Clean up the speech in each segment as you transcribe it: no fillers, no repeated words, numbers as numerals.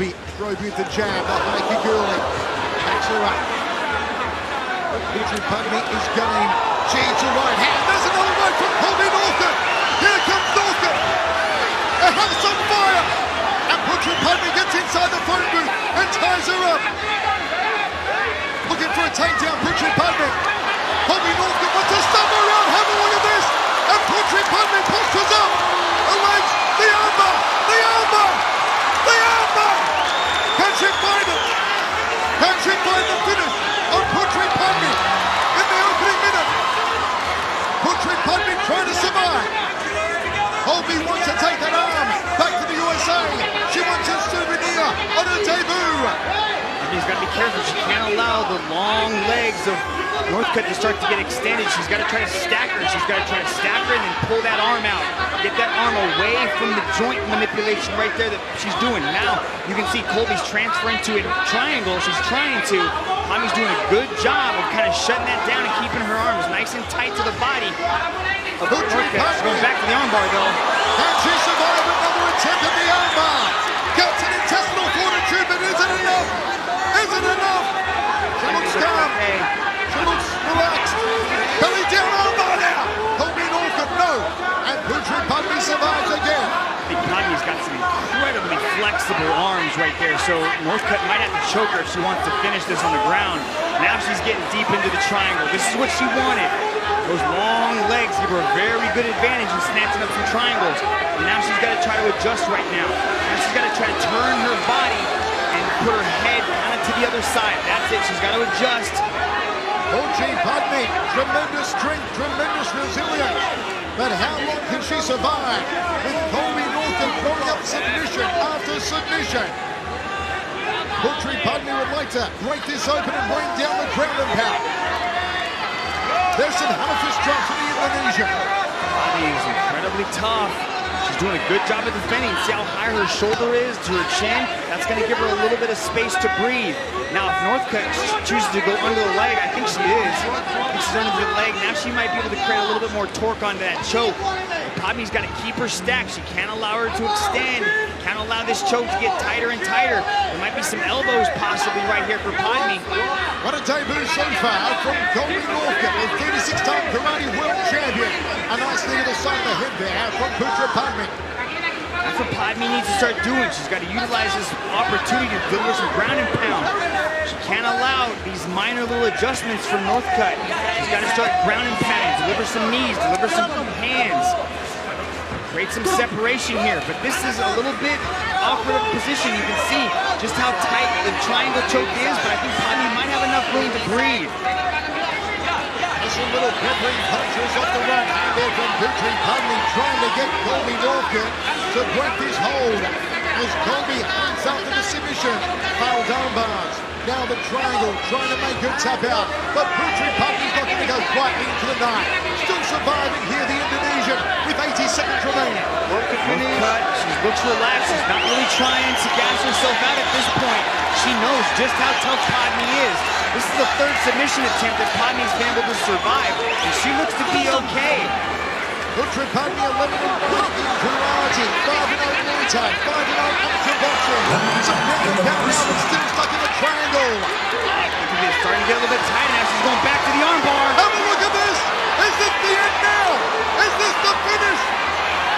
Colby drove with the jab, the high kick early. Backs her up. Putri Putney is going. She's a right hand. There's another right from Colby Northcutt. Here comes Northcutt. A house on fire. And Putri Putney gets inside the phone booth and ties her up. Looking for a takedown, Putri Putney. Colby Northcutt wants to stop her around. Have a look at this. And Putri Putney postures up. The legs, the armbar, the armbar, the armbar. Can she find it? Can she find the finish on Putri Putney in the opening minute? Putri Putney trying to survive. Colby wants to take that arm back to the USA. She wants a souvenir on her debut. She's got to be careful. She can't allow the long legs of Northcutt to start to get extended. She's got to try to stack her. She's got to try to stack her and then pull that arm out. Get that arm away from the joint manipulation right there that she's doing. Now you can see Colby's transferring to a triangle. She's trying to. Tommy's doing a good job of kind of shutting that down and keeping her arms nice and tight to the body of Northcutt. She's going back to the armbar though. Can she survive another attempt at the armbar? Gets an intestinal fortitude, but is it enough? Is it enough? She looks calm. She looks relaxed. Belly down armbar now. Colby Northcutt, no. And Putri Putney survives again. I think Tommy's got some incredibly flexible arms right there, so Northcutt might have to choke her if she wants to finish this on the ground. Now she's getting deep into the triangle. This is what she wanted. Those long legs give her a very good advantage in snatching up some triangles. And now she's got to try to adjust right now. Now she's got to try to turn her body and put her head kind of to the other side. That's it. She's got to adjust. Putri Putney, tremendous strength, tremendous resilience. But how long can she survive with Colby Northcutt throwing up submission after submission? Putri Putney would like to break this open and bring down the ground and pound. There's some hammerfist drops from the Indonesian. Putney is incredibly tough. She's doing a good job of defending. See how high her shoulder is to her chin? That's going to give her a little bit of space to breathe. Now, if Northcutt chooses to go under the leg, I think she is. I think she's under the leg. Now she might be able to create a little bit more torque onto that choke. Putney's got to keep her stacked. She can't allow her to extend. Can't allow this choke to get tighter and tighter. There might be some elbows possibly right here for Putney. What a debut so far from Colby Northcutt, the 36-time karate world champion. A nice thing to the side of the head there from Putri Putney. That's what Putney needs to start doing. She's got to utilize this opportunity to deliver some ground and pound. She can't allow these minor little adjustments from Northcutt. She's got to start ground and pounding, deliver some knees, deliver some hands. Create some separation here, but this is a little bit awkward of a position. You can see just how tight the triangle choke is, but I think Putney might have enough room to breathe. Some little peppering punches off the right hand there from Putri Putney, trying to get Colby Northcutt to break this hold as Colby hands out to the submission. Failed armbars. Now the triangle, trying to make her tap out. But Putri Putney's not going to go quite into the night. Still surviving here, the Indonesian, with 80 seconds remaining. Northcutt, she looks relaxed. She's not really trying to gas herself out at this point. She knows just how tough Putney is. This is the third submission attempt that Putney's been able to survive, and she looks to be okay. Putri Putney 11-1 in karate, 5-0 Muay Thai, 5-0 amateur boxing. Some ground and pound now, but still stuck in the triangle. It's starting to get a little bit tight now. She's going back to the armbar. Have a look at this. Is this the end now? Is this the finish?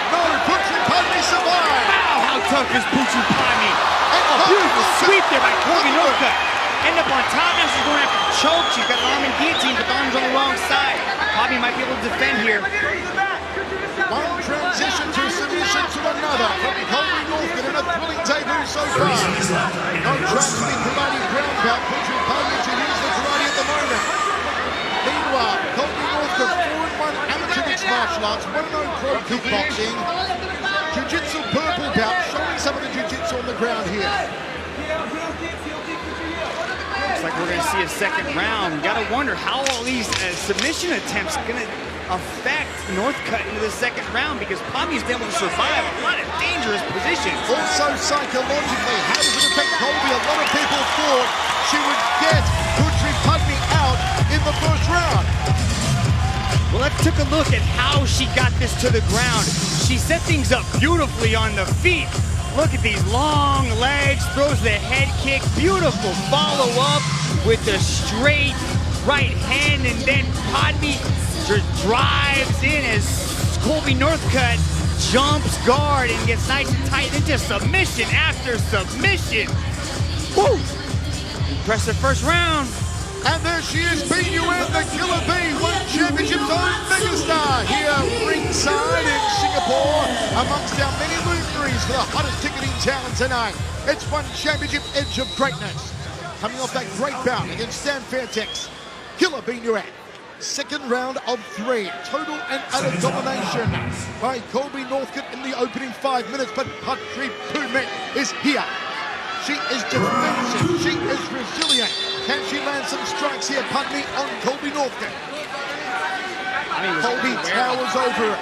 No, Putri Putney survived. Wow, how tough is Putri Putney? A beautiful sweep there by Colby Northcutt. End up on top now. She's going after the choke. She's got an arm and guillotine, but the arm's on the wrong side. Putney might be able to defend here. One transition to submission to another from Colby Northcutt in a thrilling debut so far. No trust in karate ground belt. Putri Putney to use the karate at the moment. Meanwhile, Colby Northcutt 4-1 amateur mixed martial arts, 1-0 pro kickboxing. Jiu-jitsu purple belt, showing some of the jiu-jitsu on the ground here. Looks like we're going to see a second round. You got to wonder how all these submission attempts are going to affect Northcutt into the second round, because Putney's been able to survive a lot of dangerous positions. Also psychologically, how does it affect Colby? A lot of people thought she would get Putri Putney out in the first round. Well, let's take a look at how she got this to the ground. She set things up beautifully on the feet, Look at these long legs, throws the head kick, beautiful follow-up with the straight right hand, and then Podme just drives in as Colby Northcutt jumps guard and gets nice and tight into submission after submission. Woo! Impressive first round. And there she is, BUN, the Killer Bee, World Championship's own megastar here ringside in Singapore, amongst our many luminaries for the hottest ticketing talent tonight. It's One Championship Edge of Greatness. Coming off that great bout against Stan Fairtex, Killer BUN. Second round of 3, total and utter domination by Colby Northcutt in the opening 5 minutes, but Patri Pumet is here. She is defensive, she is resilient. Can she land some strikes here, Podme, on Colby Northcutt? Colby towers over it.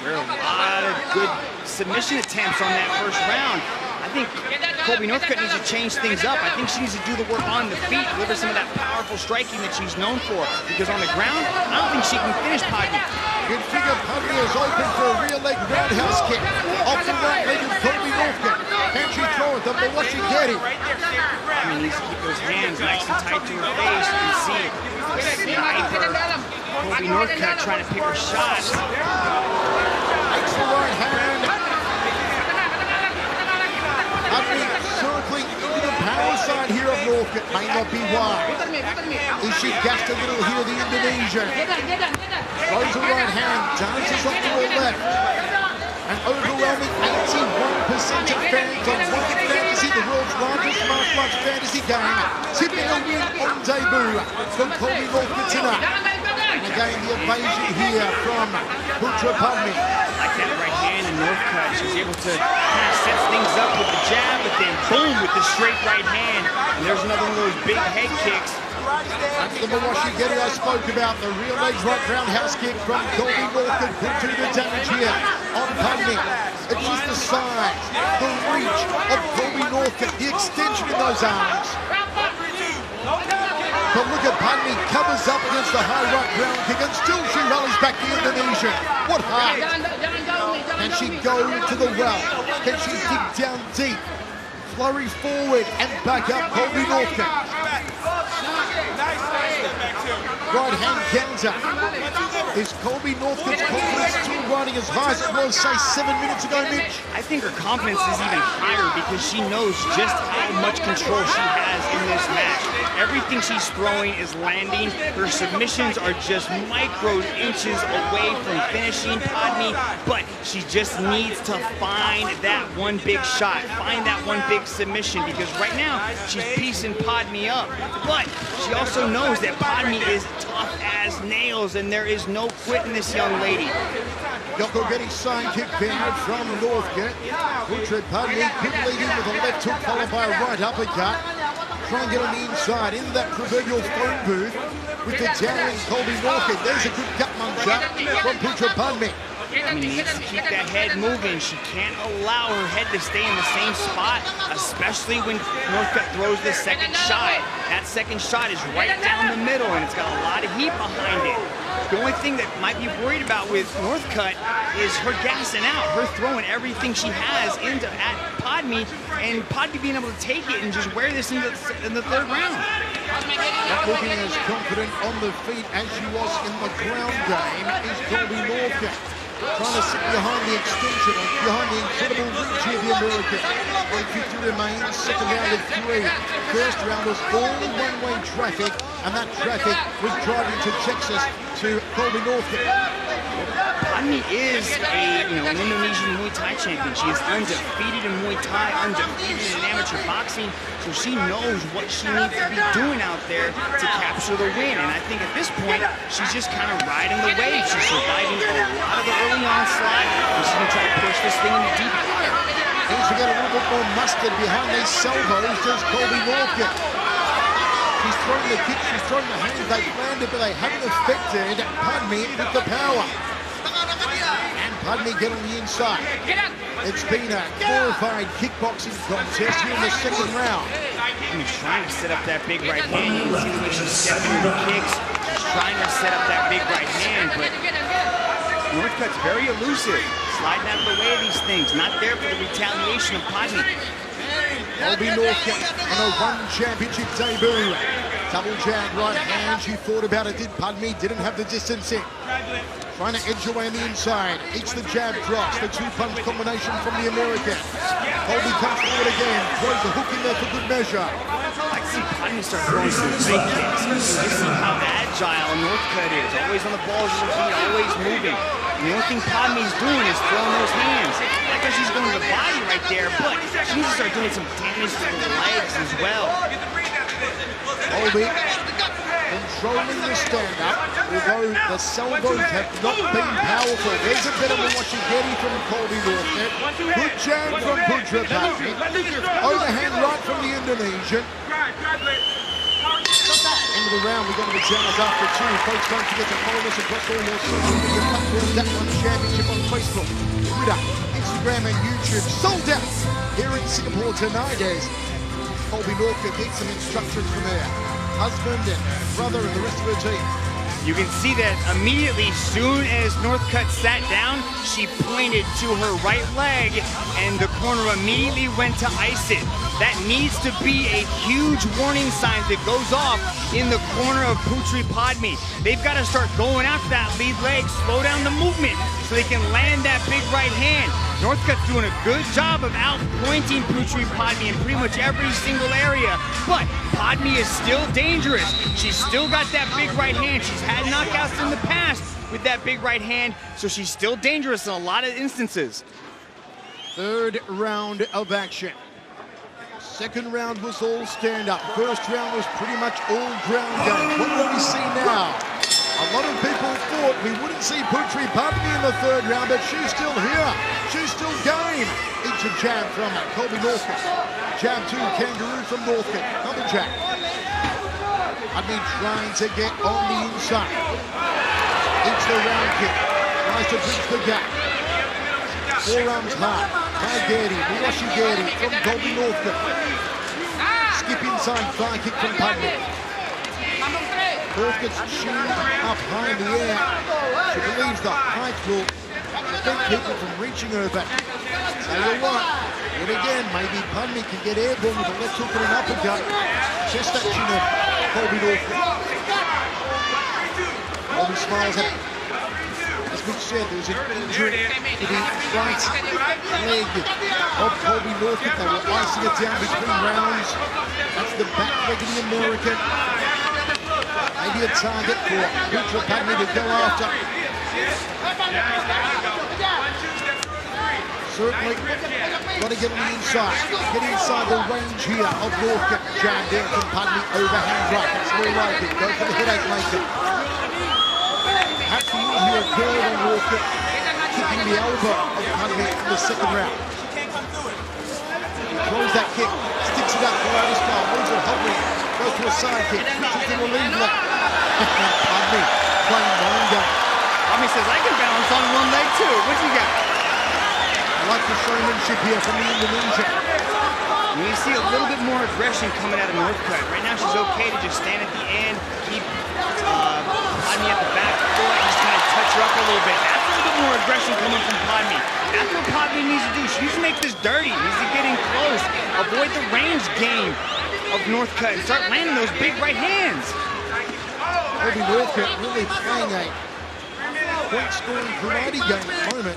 There are a lot of good submission attempts on that first round. I think Colby Northcutt needs to change things up. I think she needs to do the work on the feet, deliver some of that powerful striking that she's known for. Because on the ground, I don't think she can finish Podme. Good figure, Podme is open for a rear leg roundhouse kick. Off the right leg of Colby Northcutt. Can she throw it? But what's she getting? I mean, needs to keep those hands nice and tight to her face. You can see sniper Colby Northcutt trying to pick her shots. Takes the right hand. Circling into the power side here of Northcutt. May not be wide. Is she gassed a little here, the Indonesian? Throws the right hand, dances off to her left. An overwhelming 81% of fans on One Fantasy, the world's largest martial arts fantasy game, tipping a win on debut from Colby Northcutt tonight. And again, the evasion here from Putra Podme. Like that right hand in Northcutt, she's able to kind of set things up with the jab, but then boom with the straight right hand. And there's another one of those big head kicks. That's the Mawashi Getty I spoke about, the rear legs right roundhouse kick from Colby Northcutt. Could do the damage here on Podme. It's just the size, the reach of Colby Northcutt, the extension in those arms. But look at Podme, covers up against the high right ground kick, and still she rallies back the Indonesian. What heart! Can she go to the well? Can she dig down deep? Flurry forward and back up Colby Northcutt. Right hand counter. Is Colby Northcutt's confidence still riding as high as it was, say, 7 minutes ago, Mitch? I think her confidence is even higher because she knows just how much control she has in this match. Everything she's throwing is landing. Her submissions are just micro inches away from finishing Podme, but she just needs to find that one big shot, find that one big submission, because right now she's piecing Podme up. But she also knows that Podme is tough as nails, and there is no quitting this young lady. Yoko getting side kick there from Northcutt. Putra Podme could lead in with a left hook followed by a right uppercut. Try and get on the inside into that proverbial phone booth with the towering Colby Northcutt. There's a good gut muncher from Putra Podme. She needs to keep that head moving. She can't allow her head to stay in the same spot, especially when Northcutt throws the second shot. That second shot is right down the middle, and it's got a lot of heat behind it. The only thing that might be worried about with Northcutt is her gassing out, her throwing everything she has at Podme, and Podme being able to take it and just wear this in the third round. Not looking as confident on the feet as she was in the ground game is Colby Northcutt. Trying to sit behind the extension, behind the incredible reach here, the American. 150 remains, second round of 3. First round was all one-way traffic, and that traffic was driving to Texas to Colby Northcutt. Podme is an Indonesian Muay Thai champion. She is undefeated in Muay Thai, undefeated in amateur boxing, so she knows what she needs to be doing out there to capture the win. And I think at this point, she's just kind of riding the wave. She's surviving a lot of the early onslaught, and she's going to try to push this thing in the deep water. Needs to get a little bit more mustard behind these salvos, does Colby Northcutt. She's throwing the kick, she's throwing the hands, they've landed, but they haven't affected Podme with the power. And Podme get on the inside. It's been a glorified kickboxing contest here in the second round. She's trying to set up that big right hand. You can see the way she's stepping into kicks. She's trying to set up that big right hand, but Northcutt's very elusive. sliding out of the way of these things. Not there for the retaliation of Podney. Colby Northcutt on a one championship debut. Double jab right hand. She thought about it, did Podney, didn't have the distance in. Trying to edge away on the inside. Eats the jab, drops. The two-punch combination from the American. Colby comes forward again. Throws the hook in there for good measure. I see Podney start throwing some big kicks. You see how agile Northcutt is. Always on the balls of her feet, always moving. And the only thing Podney's doing is throwing those hands. Not because she's going to the body right there, but she needs to start doing some damage to the legs as well. Colby controlling the stand-up, although the salvos have not been powerful. There's a bit of a Washigeri from Colby Northcutt. Good jab from Putra Podney. Overhand right from the Indonesian. End of the round, we've got to be channels after two. Folks, don't forget to follow us across all your social media platforms. That one championship on Facebook, Twitter, Instagram and YouTube. Sold out here in Singapore tonight as Colby Northcutt gets some instructions from her husband and brother and the rest of her team. You can see that immediately, soon as Northcutt sat down, she pointed to her right leg and the corner immediately went to ice it. That needs to be a huge warning sign that goes off in the corner of Putri Podney. They've got to start going after that lead leg, slow down the movement so they can land that big right hand. Northcutt's doing a good job of out-pointing Putri Podney in pretty much every single area, but Podney is still dangerous. She's still got that big right hand. She's had knockouts in the past with that big right hand, so she's still dangerous in a lot of instances. Third round of action. Second round was all stand-up. First round was pretty much all ground game. What will we see now? A lot of people thought we wouldn't see Putri Podney in the third round, but she's still here. She's still game. Each a jab from Colby Northcutt. Jab two, kangaroo from Northcutt. Another jab. Podney trying to get on the inside. Eats the round kick. Tries to bridge the gap. Forearms hard. Washigeri from Colby Northcutt. Skip inside, thigh kick from Podney. Northcutt's chin up high in the air. She believes the height will prevent people from reaching her back. Tell you what, yet again, maybe Podney can get airborne with a left hook and an uppercut. Chest action of Colby Northcutt. Colby smiles at it. As Mitch said, there's an injury to the right leg of Colby Northcutt. They were icing it down between rounds. That's the back leg of the American. Maybe a target for Putra Podney to go after. Certainly, got to get on the inside. Get inside the range here of Northcutt. Jab down from Podney, overhand right. That's more like it. Go for the headache maker. Has to use here a curve on Northcutt, kicking the elbow of Podney in the second round. Throws that kick, sticks it up, Karate style, moves it hovering, goes to a side kick, switches to a lead leg. Podney playing mind game. Podney says, I can balance on one leg too. What you got? I like the showmanship here from the Indonesian. You see a little bit more aggression coming out of Northcutt. Right now she's okay to just stand at the end, keep Podney at the back foot, and just kind of touch her up a little bit. That's a little bit more aggression coming from Podney. That's what Podney needs to do. She needs to make this dirty. Needs to get in close. Avoid the range game of Northcutt and start landing those big right hands. Colby Northcutt really playing a point-scoring karate game at the moment.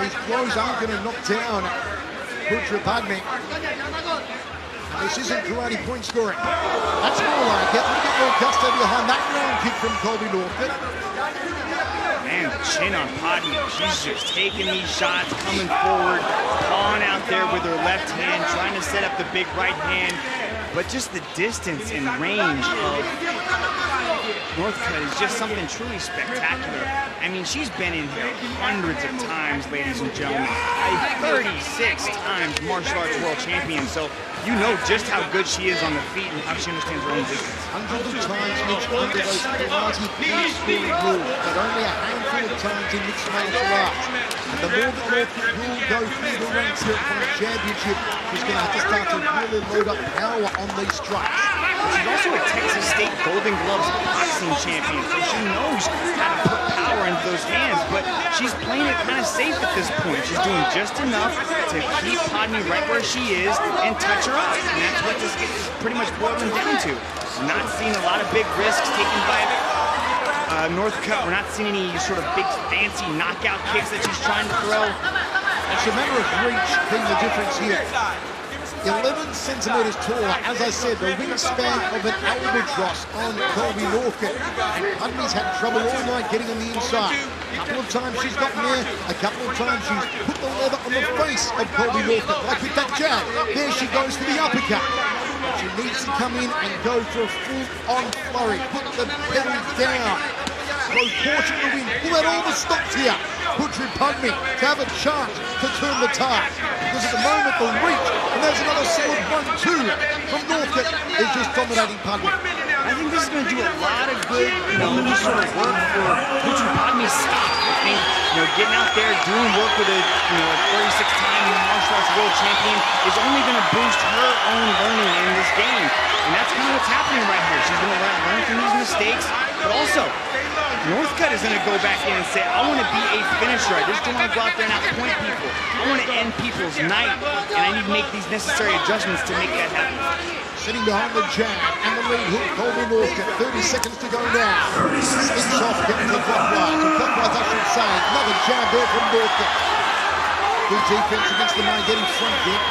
These blows aren't going to knock down Putra Podney. This isn't karate point scoring. That's more like it. A little bit more gusto behind that round kick from Colby Northcutt. Man, the chin on Podney. She's just taking these shots, coming forward, clawing out there with her left hand, trying to set up the big right hand. But just the distance and range of Northcutt is just something truly spectacular. I mean, she's been in here hundreds of times, ladies and gentlemen. A 36 times martial arts world champion. So you know just how good she is on the feet and how she understands her own distance. Hundreds of times Mitch under those karate point scoring rules, but only a handful of times in mixed martial arts. And the more that Northcote will go through the ranks here from the championship, she's going to have to start to really load up power on these strikes. She's also a Texas State Golden Gloves boxing champion, so she knows how to put power into those hands, but she's playing it kind of safe at this point. She's doing just enough to keep Padme right where she is and touch her up, and that's what this is pretty much boiling down to. Not seeing a lot of big risks taken by Northcutt. We're not seeing any sort of big fancy knockout kicks that she's trying to throw. It's a matter of reach being the difference here. 11 centimeters taller, as I said, the wingspan of an albatross on Colby Northcutt. And Padme's had trouble all night getting on the inside. A couple of times she's gotten there, a couple of times she's put the leather on the face of Colby Northcutt, like with that jab. There she goes for the uppercut. She needs to come in and go for a full-on flurry. Put the pedal down. Throw caution to win. Pull out all the stops here. Putri Padme to have a chance to turn the tide. Because at the moment, the reach, and there's another solid 1-2 from Northcutt, is just dominating Padme. I think this is going to do a lot of good, sort of work for Putri Padme's stock. I think, getting out there, doing work with a, 36-time martial arts world champion is only going to boost her own learning in this game. And that's kind of what's happening right here. She's going to learn from these mistakes, but also, Northcutt is going to go back in and say, I want to be a finisher. I just don't want to go out there and outpoint people. I want to end people's night, and I need to make these necessary adjustments to make that happen. Sitting behind the jab and the lead hook, Colby Northcutt. 30 seconds to go now. Sticks off, getting to clockwise. To clockwise, I should say. Another jab there from Northcutt. Good defense against the man getting front kick.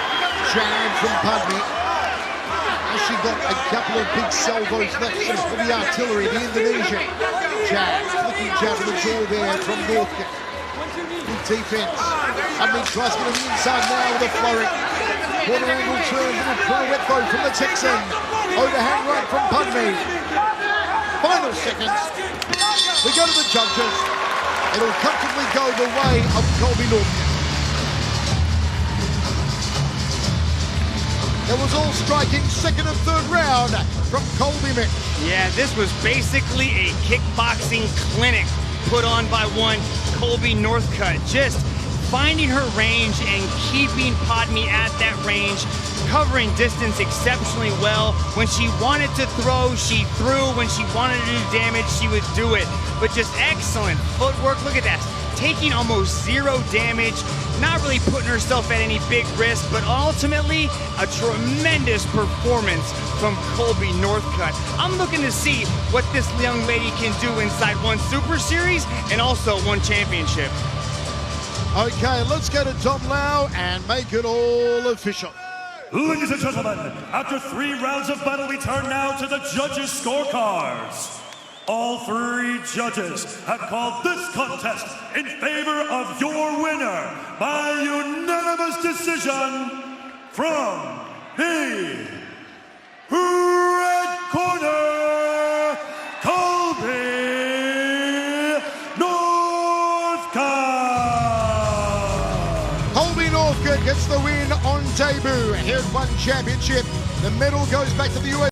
Jab from Padme. Has she got a couple of big salvos left for the artillery, the Indonesian. Jab, flicking jab to the jaw there from Northcutt. Good defense. Padme tries to get on the inside now with a flurry. Quarter angle turn, little pirouette though from the Texan. Overhand right from Padme. Final seconds. We go to the judges. It'll comfortably go the way of Colby Northcutt. It was all striking second and third round from Colby Mick. Yeah, this was basically a kickboxing clinic put on by one Colby Northcutt. Just finding her range and keeping Padme at that range, covering distance exceptionally well. When she wanted to throw, she threw. When she wanted to do damage, she would do it. But just excellent footwork. Look at that. Taking almost zero damage, not really putting herself at any big risk, but ultimately a tremendous performance from Colby Northcutt. I'm looking to see what this young lady can do inside one Super Series and also one championship. Okay, let's go to Tom Lau and make it all official. Ladies and gentlemen, after 3 rounds of battle, we turn now to the judges' scorecards. All 3 judges have called this contest in favor of your winner by unanimous decision from the red corner, Colby Northcutt. Colby Northcutt gets the win on debut. Here's one championship. The medal goes back to the US.